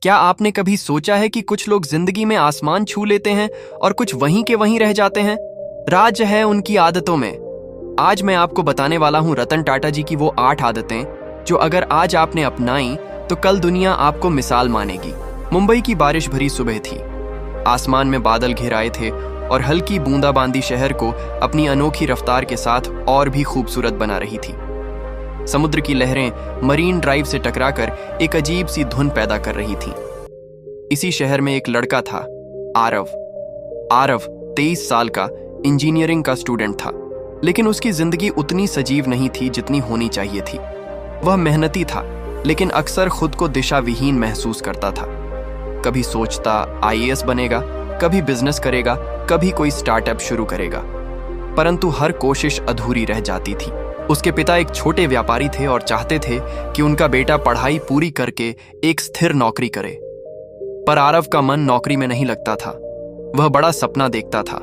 क्या आपने कभी सोचा है कि कुछ लोग जिंदगी में आसमान छू लेते हैं और कुछ वहीं के वहीं रह जाते हैं? राज है उनकी आदतों में। आज मैं आपको बताने वाला हूं रतन टाटा जी की वो 8 आदतें जो अगर आज आपने अपनाई तो कल दुनिया आपको मिसाल मानेगी। मुंबई की बारिश भरी सुबह थी। आसमान में बादल घिर आए थे और हल्की बूंदाबांदी शहर को अपनी अनोखी रफ्तार के साथ और भी खूबसूरत बना रही थी। समुद्र की लहरें मरीन ड्राइव से टकराकर एक अजीब सी धुन पैदा कर रही थीं। इसी शहर में एक लड़का था, आरव। आरव 23 साल का इंजीनियरिंग का स्टूडेंट था, लेकिन उसकी जिंदगी उतनी सजीव नहीं थी जितनी होनी चाहिए थी। वह मेहनती था, लेकिन अक्सर खुद को दिशा विहीन महसूस करता था। कभी सोचता आईएएस बनेगा, कभी बिजनेस करेगा, कभी कोई स्टार्टअप शुरू करेगा, परंतु हर कोशिश अधूरी रह जाती थी। उसके पिता एक छोटे व्यापारी थे और चाहते थे कि उनका बेटा पढ़ाई पूरी करके एक स्थिर नौकरी करे, पर आरव का मन नौकरी में नहीं लगता था। वह बड़ा सपना देखता था,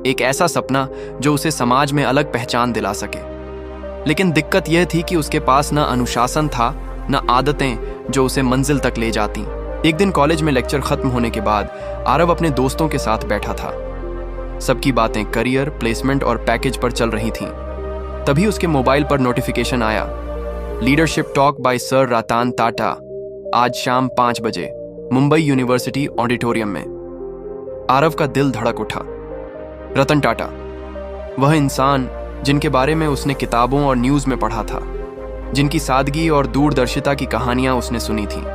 एक ऐसा सपना जो उसे समाज में अलग पहचान दिला सके। लेकिन दिक्कत यह थी कि उसके पास न अनुशासन था, न आदतें जो उसे मंजिल तक ले जाती। एक दिन कॉलेज में लेक्चर खत्म होने के बाद आरव अपने दोस्तों के साथ बैठा था। सबकी बातें करियर, प्लेसमेंट और पैकेज पर चल रही थीं। तभी उसके मोबाइल पर नोटिफिकेशन आया, leadership talk bye sir Ratan Tata, आज शाम 5 बजे, मुंबई यूनिवर्सिटी ऑडिटोरियम में। आरव का दिल धड़क उठा। रतन टाटा, वह इंसान जिनके बारे में उसने किताबों और न्यूज में पढ़ा था, जिनकी सादगी और दूरदर्शिता की कहानियां उसने सुनी थी।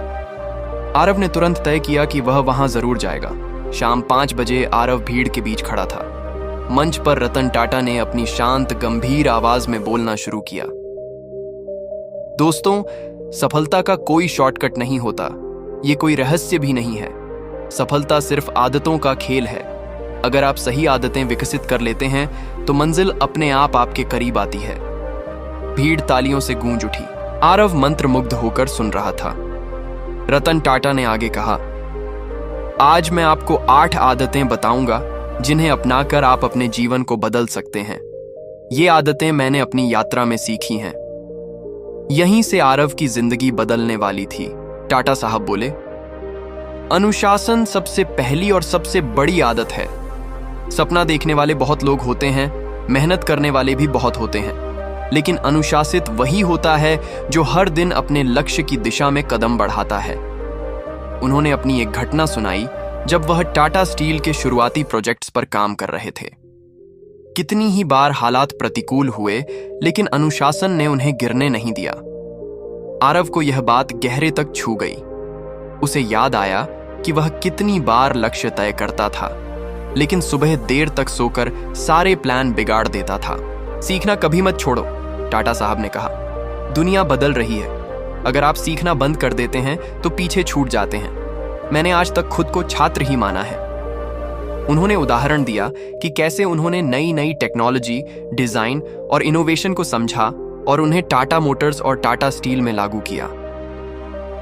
आरव ने तुरंत तय किया कि वह वहां जरूर जाएगा। शाम 5 बजे आरव भीड़ के बीच खड़ा था। मंच पर रतन टाटा ने अपनी शांत गंभीर आवाज में बोलना शुरू किया। दोस्तों, सफलता का कोई शॉर्टकट नहीं होता, ये कोई रहस्य भी नहीं है। सफलता सिर्फ आदतों का खेल है। अगर आप सही आदतें विकसित कर लेते हैं तो मंजिल अपने आप आपके करीब आती है। भीड़ तालियों से गूंज उठी। आरव मंत्रमुग्ध होकर सुन रहा था। रतन टाटा ने आगे कहा, आज मैं आपको 8 आदतें बताऊंगा जिन्हें अपनाकर आप अपने जीवन को बदल सकते हैं। ये आदतें मैंने अपनी यात्रा में सीखी हैं। यहीं से आरव की जिंदगी बदलने वाली थी। टाटा साहब बोले, अनुशासन सबसे पहली और सबसे बड़ी आदत है। सपना देखने वाले बहुत लोग होते हैं, मेहनत करने वाले भी बहुत होते हैं, लेकिन अनुशासित वही होता है जो हर दिन अपने लक्ष्य की दिशा में कदम बढ़ाता है। उन्होंने अपनी एक घटना सुनाई जब वह टाटा स्टील के शुरुआती प्रोजेक्ट्स पर काम कर रहे थे। कितनी ही बार हालात प्रतिकूल हुए, लेकिन अनुशासन ने उन्हें गिरने नहीं दिया। आरव को यह बात गहरे तक छू गई। उसे याद आया कि वह कितनी बार लक्ष्य तय करता था, लेकिन सुबह देर तक सोकर सारे प्लान बिगाड़ देता था। सीखना कभी मत छोड़ो, टाटा साहब ने कहा। दुनिया बदल रही है। अगर आप सीखना बंद कर देते हैं तो पीछे छूट जाते हैं। मैंने आज तक खुद को छात्र ही माना है। उन्होंने उदाहरण दिया कि कैसे उन्होंने नई नई टेक्नोलॉजी, डिजाइन और इनोवेशन को समझा और उन्हें टाटा मोटर्स और टाटा स्टील में लागू किया।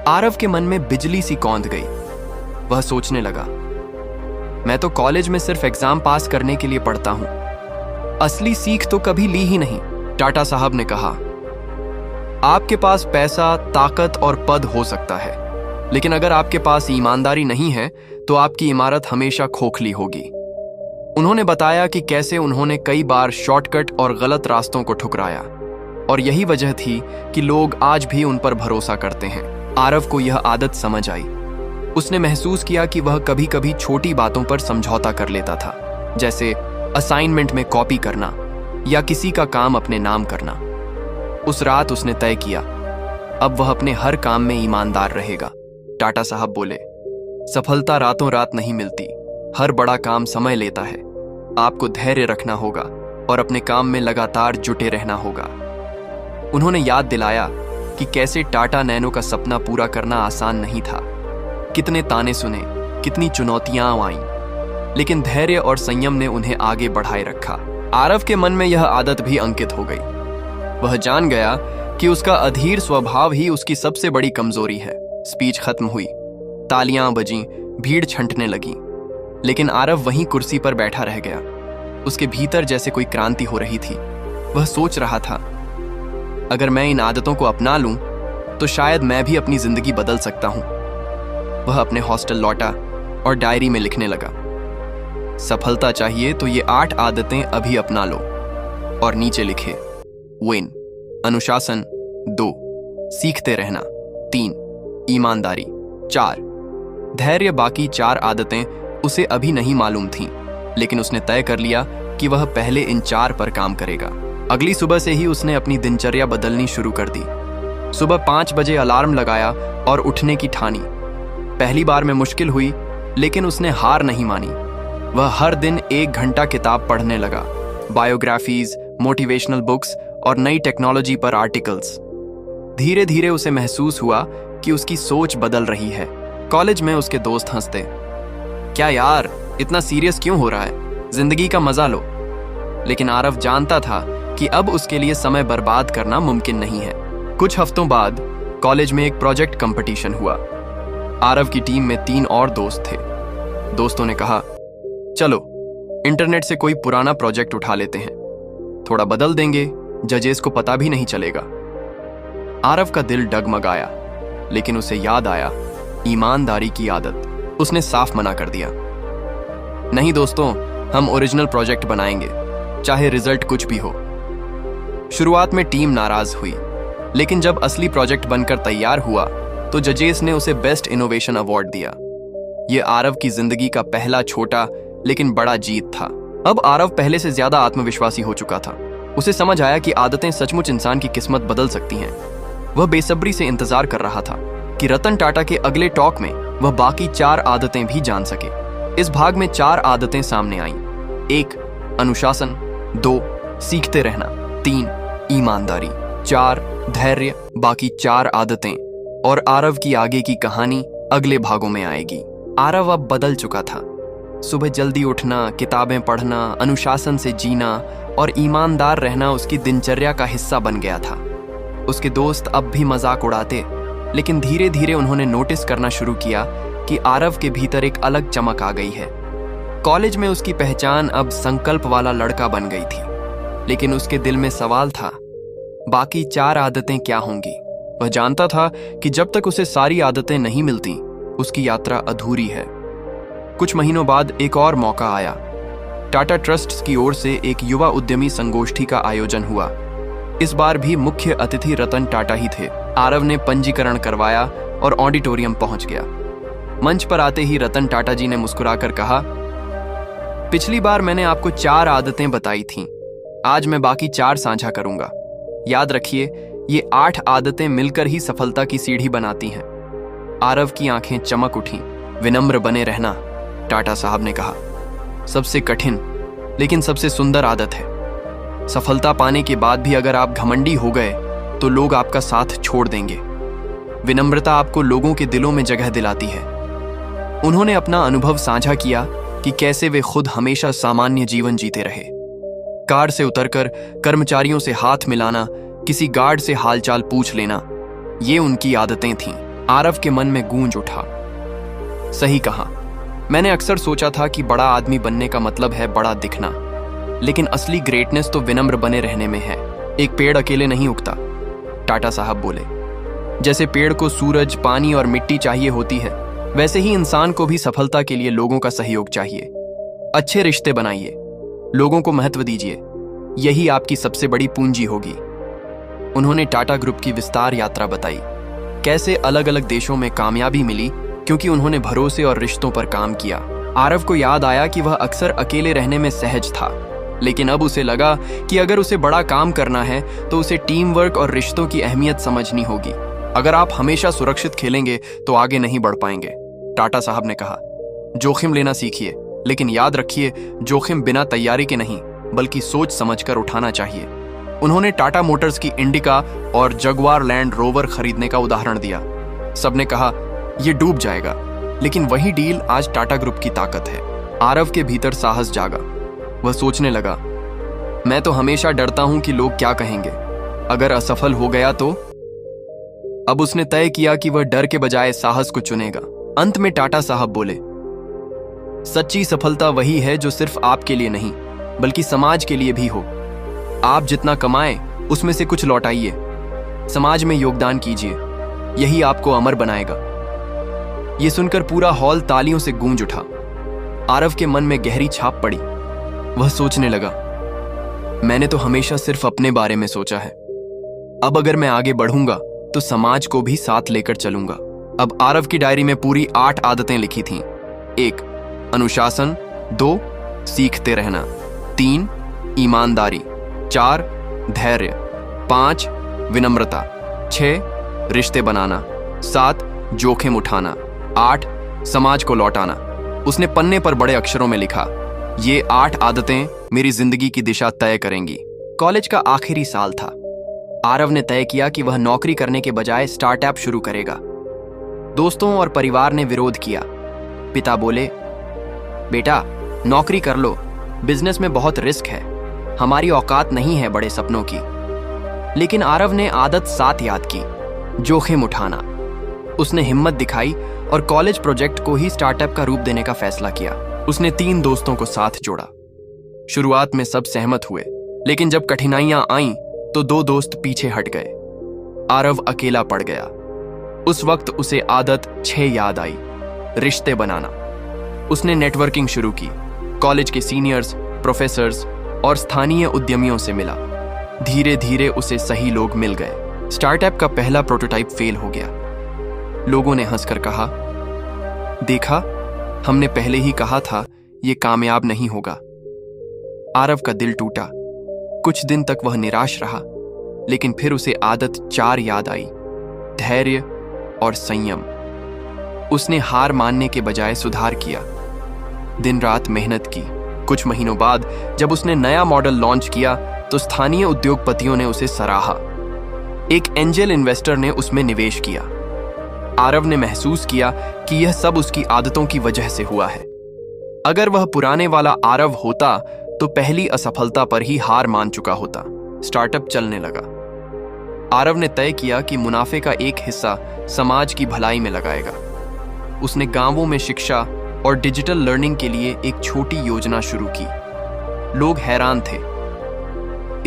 आरव के मन में बिजली सी कौंध गई। वह सोचने लगा, मैं तो कॉलेज में सिर्फ एग्जाम पास करने के लिए पढ़ता हूं, असली सीख तो कभी ली ही नहीं। टाटा साहब ने कहा, आपके पास पैसा, ताकत और पद हो सकता है, लेकिन अगर आपके पास ईमानदारी नहीं है तो आपकी इमारत हमेशा खोखली होगी। उन्होंने बताया कि कैसे उन्होंने कई बार शॉर्टकट और गलत रास्तों को ठुकराया, और यही वजह थी कि लोग आज भी उन पर भरोसा करते हैं। आरव को यह आदत समझ आई। उसने महसूस किया कि वह कभी कभी छोटी बातों पर समझौता कर लेता था, जैसे असाइनमेंट में कॉपी करना या किसी का काम अपने नाम करना। उस रात उसने तय किया, अब वह अपने हर काम में ईमानदार रहेगा। टाटा साहब बोले, सफलता रातों रात नहीं मिलती, हर बड़ा काम समय लेता है। आपको धैर्य रखना होगा और अपने काम में लगातार जुटे रहना होगा। उन्होंने याद दिलाया कि कैसे टाटा नैनो का सपना पूरा करना आसान नहीं था। कितने ताने सुने, कितनी चुनौतियां आईं, लेकिन धैर्य और संयम ने उन्हें आगे बढ़ाए रखा। आरव के मन में यह आदत भी अंकित हो गई। वह जान गया कि उसका अधीर स्वभाव ही उसकी सबसे बड़ी कमजोरी है। स्पीच खत्म हुई, तालियां बजीं, भीड़ छंटने लगी, लेकिन आरव वहीं कुर्सी पर बैठा रह गया। उसके भीतर जैसे कोई क्रांति हो रही थी। वह सोच रहा था, अगर मैं इन आदतों को अपना लूं तो शायद मैं भी अपनी जिंदगी बदल सकता हूं। वह अपने हॉस्टल लौटा और डायरी में लिखने लगा, सफलता चाहिए तो ये 8 आदतें अभी अपना लो। और नीचे लिखे, विन, अनुशासन 2, सीखते रहना 3, ईमानदारी 4, धैर्य। बाकी 4 आदतें उसे अभी नहीं मालूम थीं, लेकिन उसने तय कर लिया कि वह पहले इन 4 पर काम करेगा। अगली सुबह से ही उसने अपनी दिनचर्या बदलनी शुरू कर दी। सुबह 5 बजे अलार्म लगाया और उठने की ठानी। पहली बार में मुश्किल हुई, लेकिन उसने हार नहीं मानी। वह हर दिन 1 घंटा किताब पढ़ने लगा, बायोग्राफीज, मोटिवेशनल बुक्स और नई टेक्नोलॉजी पर आर्टिकल्स। धीरे धीरे उसे महसूस हुआ कि उसकी सोच बदल रही है। कॉलेज में उसके दोस्त हंसते, क्या यार इतना सीरियस क्यों हो रहा है, जिंदगी का मजा लो। लेकिन आरव जानता था कि अब उसके लिए समय बर्बाद करना मुमकिन नहीं है। कुछ हफ्तों बाद कॉलेज में एक प्रोजेक्ट कंपटीशन हुआ। आरव की टीम में 3 और दोस्त थे। दोस्तों ने कहा, चलो इंटरनेट से कोई पुराना प्रोजेक्ट उठा लेते हैं, थोड़ा बदल देंगे, जजेस को पता भी नहीं चलेगा। आरव का दिल डगमगाया, लेकिन उसे याद आया ईमानदारी की आदत। उसने साफ मना कर दिया, नहीं दोस्तों, हम ओरिजिनल प्रोजेक्ट बनाएंगे, चाहे रिजल्ट कुछ भी हो। शुरुआत में टीम नाराज हुई, लेकिन जब असली प्रोजेक्ट बनकर तैयार हुआ तो जजेस ने उसे बेस्ट इनोवेशन अवार्ड दिया। यह आरव की जिंदगी का पहला छोटा लेकिन बड़ा जीत था। अब आरव पहले से ज्यादा आत्मविश्वासी हो चुका था। उसे समझ आया कि आदतें सचमुच इंसान की किस्मत बदल सकती हैं। वह बेसब्री से इंतजार कर रहा था कि रतन टाटा के अगले टॉक में वह बाकी 4 आदतें भी जान सके। इस भाग में 4 आदतें सामने आईं। 1, अनुशासन, 2, सीखते रहना, 3, ईमानदारी, 4, धैर्य। बाकी 4 आदतें और आरव की आगे की कहानी अगले भागों में आएगी। आरव अब बदल चुका था। सुबह जल्दी उठना, किताबें पढ़ना, अनुशासन से जीना और ईमानदार रहना उसकी दिनचर्या का हिस्सा बन गया था। उसके दोस्त अब भी मजाक उड़ाते, लेकिन धीरे धीरे उन्होंने नोटिस करना शुरू किया कि आरव के भीतर एक अलग चमक आ गई है। कॉलेज में उसकी पहचान अब संकल्प वाला लड़का बन गई थी, लेकिन उसके दिल में सवाल था, बाकी 4 आदतें क्या होंगी। वह जानता था कि जब तक उसे सारी आदतें नहीं मिलती, उसकी यात्रा अधूरी है। कुछ महीनों बाद एक और मौका आया। टाटा ट्रस्ट की ओर से एक युवा उद्यमी संगोष्ठी का आयोजन हुआ। इस बार भी मुख्य अतिथि रतन टाटा ही थे। आरव ने पंजीकरण करवाया और ऑडिटोरियम पहुंच गया। मंच पर आते ही रतन टाटा जी ने मुस्कुराकर कहा, पिछली बार मैंने आपको 4 आदतें बताई थीं, आज मैं बाकी 4 साझा करूंगा। याद रखिए, ये 8 आदतें मिलकर ही सफलता की सीढ़ी बनाती हैं। आरव की आंखें चमक उठीं। विनम्र बने रहना, टाटा साहब ने कहा, सबसे कठिन लेकिन सबसे सुंदर आदत है। सफलता पाने के बाद भी अगर आप घमंडी हो गए तो लोग आपका साथ छोड़ देंगे। विनम्रता आपको लोगों के दिलों में जगह दिलाती है। उन्होंने अपना अनुभव साझा किया कि कैसे वे खुद हमेशा सामान्य जीवन जीते रहे। कार से उतरकर कर्मचारियों से हाथ मिलाना, किसी गार्ड से हालचाल पूछ लेना, ये उनकी आदतें थीं। आरव के मन में गूंज उठा, सही कहा, मैंने अक्सर सोचा था कि बड़ा आदमी बनने का मतलब है बड़ा दिखना, लेकिन असली ग्रेटनेस तो विनम्र बने रहने में है। एक पेड़ अकेले नहीं उगता, टाटा साहब बोले। जैसे पेड़ को सूरज, पानी और मिट्टी चाहिए होती है, वैसे ही इंसान को भी सफलता के लिए लोगों का सहयोग चाहिए। अच्छे रिश्ते बनाइए, लोगों को महत्व दीजिए, यही आपकी सबसे बड़ी पूंजी होगी। उन्होंने टाटा ग्रुप की विस्तार यात्रा बताई, कैसे अलग अलग देशों में कामयाबी मिली क्योंकि उन्होंने भरोसे और रिश्तों पर काम किया। आरव को याद आया कि वह अक्सर अकेले रहने में सहज था, लेकिन अब उसे लगा कि अगर उसे बड़ा काम करना है तो उसे टीम वर्क और रिश्तों की अहमियत समझनी होगी। अगर आप हमेशा सुरक्षित खेलेंगे तो आगे नहीं बढ़ पाएंगे, टाटा साहब ने कहा। जोखिम लेना सीखिए, लेकिन याद रखिए, जोखिम बिना तैयारी के नहीं बल्कि सोच समझकर उठाना चाहिए। उन्होंने टाटा मोटर्स की इंडिका और जगुआर लैंड रोवर खरीदने का उदाहरण दिया। सबने कहा यह डूब जाएगा, लेकिन वही डील आज टाटा ग्रुप की ताकत है। आरव के भीतर साहस जागा। वह सोचने लगा, मैं तो हमेशा डरता हूं कि लोग क्या कहेंगे, अगर असफल हो गया तो। अब उसने तय किया कि वह डर के बजाय साहस को चुनेगा। अंत में टाटा साहब बोले, सच्ची सफलता वही है जो सिर्फ आपके लिए नहीं बल्कि समाज के लिए भी हो। आप जितना कमाएं उसमें से कुछ लौटाइए, समाज में योगदान कीजिए, यही आपको अमर बनाएगा। ये सुनकर पूरा हॉल तालियों से गूंज उठा। आरव के मन में गहरी छाप पड़ी। वह सोचने लगा, मैंने तो हमेशा सिर्फ अपने बारे में सोचा है। अब अगर मैं आगे बढ़ूंगा तो समाज को भी साथ लेकर चलूंगा। अब आरव की डायरी में पूरी 8 आदतें लिखी थीं। 1. अनुशासन। 2. सीखते रहना। 3. ईमानदारी। 4. धैर्य। 5. विनम्रता। 6. रिश्ते बनाना। 7. जोखिम उठाना। 8. समाज को लौटाना। उसने पन्ने पर बड़े अक्षरों में लिखा, ये 8 आदतें मेरी जिंदगी की दिशा तय करेंगी। कॉलेज का आखिरी साल था। आरव ने तय किया कि वह नौकरी करने के बजाय स्टार्टअप शुरू करेगा। दोस्तों और परिवार ने विरोध किया। पिता बोले, बेटा नौकरी कर लो, बिजनेस में बहुत रिस्क है, हमारी औकात नहीं है बड़े सपनों की। लेकिन आरव ने आदत 7 याद की, जोखिम उठाना। उसने हिम्मत दिखाई और कॉलेज प्रोजेक्ट को ही स्टार्टअप का रूप देने का फैसला किया। उसने 3 दोस्तों को साथ जोड़ा। शुरुआत में सब सहमत हुए, लेकिन जब कठिनाइयां आईं तो 2 दोस्त पीछे हट गए। आरव अकेला पड़ गया। उस वक्त उसे आदत 6 याद आई, रिश्ते बनाना। उसने नेटवर्किंग शुरू की, कॉलेज के सीनियर्स, प्रोफेसर्स और स्थानीय उद्यमियों से मिला। धीरे धीरे उसे सही लोग मिल गए। स्टार्टअप का पहला प्रोटोटाइप फेल हो गया। लोगों ने हंसकर कहा, देखा, हमने पहले ही कहा था यह कामयाब नहीं होगा। आरव का दिल टूटा। कुछ दिन तक वह निराश रहा, लेकिन फिर उसे आदत 4 याद आई, धैर्य और संयम। उसने हार मानने के बजाय सुधार किया, दिन रात मेहनत की। कुछ महीनों बाद जब उसने नया मॉडल लॉन्च किया तो स्थानीय उद्योगपतियों ने उसे सराहा। एक एंजल इन्वेस्टर ने उसमें निवेश किया। आरव ने महसूस किया कि यह सब उसकी आदतों की वजह से हुआ है। अगर वह पुराने वाला आरव होता तो पहली असफलता पर ही हार मान चुका होता। स्टार्टअप चलने लगा। आरव ने तय किया कि मुनाफे का एक हिस्सा समाज की भलाई में लगाएगा। उसने गांवों में शिक्षा और डिजिटल लर्निंग के लिए एक छोटी योजना शुरू की। लोग हैरान थे,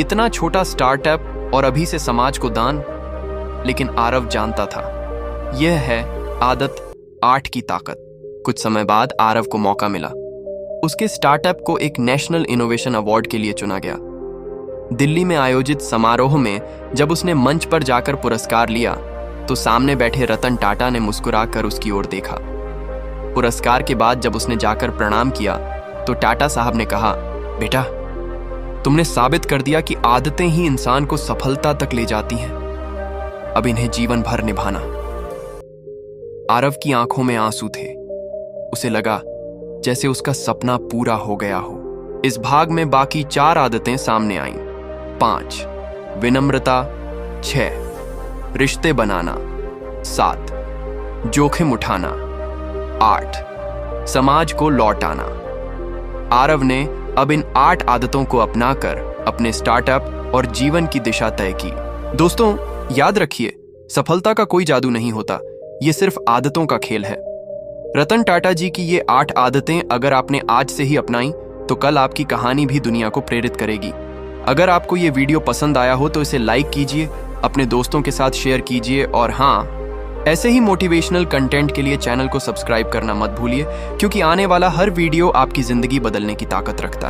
इतना छोटा स्टार्टअप और अभी से समाज को दान। लेकिन आरव जानता था, यह है आदत 8 की ताकत। कुछ समय बाद आरव को मौका मिला। उसके स्टार्टअप को एक नेशनल इनोवेशन अवार्ड के लिए चुना गया। दिल्ली में आयोजित समारोह में जब उसने मंच पर जाकर पुरस्कार लिया तो सामने बैठे रतन टाटा ने मुस्कुराकर उसकी ओर देखा। पुरस्कार के बाद जब उसने जाकर प्रणाम किया तो टाटा साहब ने कहा, बेटा तुमने साबित कर दिया कि आदतें ही इंसान को सफलता तक ले जाती हैं। अब इन्हें जीवन भर निभाना। आरव की आंखों में आंसू थे। उसे लगा जैसे उसका सपना पूरा हो गया हो। इस भाग में बाकी 4 आदतें सामने आईं। 5. विनम्रता। 6. रिश्ते बनाना। 7. जोखिम उठाना। 8. समाज को लौटाना। आरव ने अब इन 8 आदतों को अपनाकर अपने स्टार्टअप और जीवन की दिशा तय की। दोस्तों, याद रखिए, सफलता का कोई जादू नहीं होता, ये सिर्फ आदतों का खेल है। रतन टाटा जी की ये 8 आदतें अगर आपने आज से ही अपनाई तो कल आपकी कहानी भी दुनिया को प्रेरित करेगी। अगर आपको ये वीडियो पसंद आया हो तो इसे लाइक कीजिए, अपने दोस्तों के साथ शेयर कीजिए और हाँ, ऐसे ही मोटिवेशनल कंटेंट के लिए चैनल को सब्सक्राइब करना मत भूलिए, क्योंकि आने वाला हर वीडियो आपकी जिंदगी बदलने की ताकत रखता है।